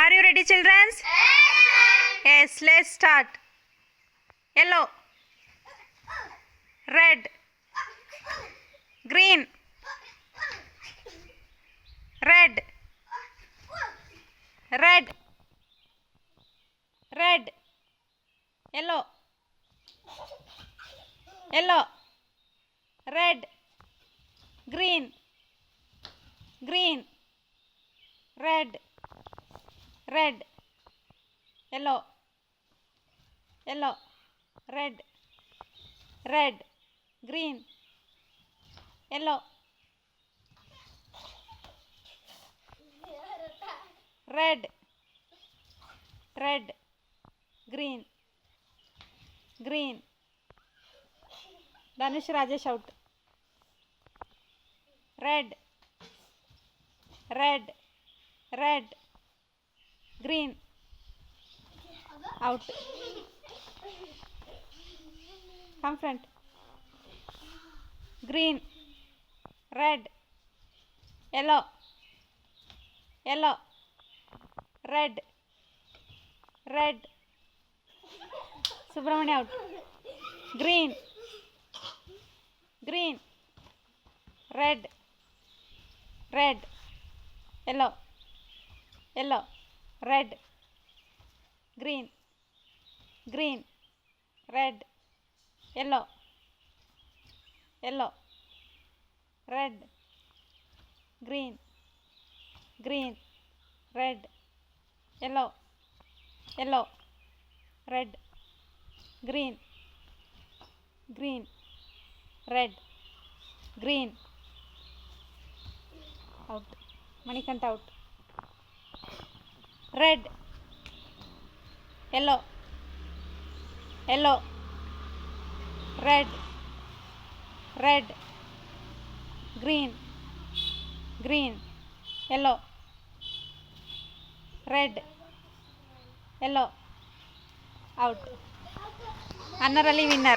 Are you ready, children? Yes, let's start. Yellow, red, green, red, red, red, yellow, yellow, red, green, green, red, red, yellow, yellow, red, red, green, yellow, red, red, green, green. Dhanush Rajesh out. Red, red, red, green, out. Come front. Green, red, yellow, yellow, red, red. Subramania out. Green, green, red, red, yellow, yellow, red, green, green, red, yellow, yellow, red, green, green, red, yellow, yellow, red, green, green, red, green, out. Manikanta out. Red, yellow, yellow, red, red, green, green, yellow, red, yellow, out. Anarali winner.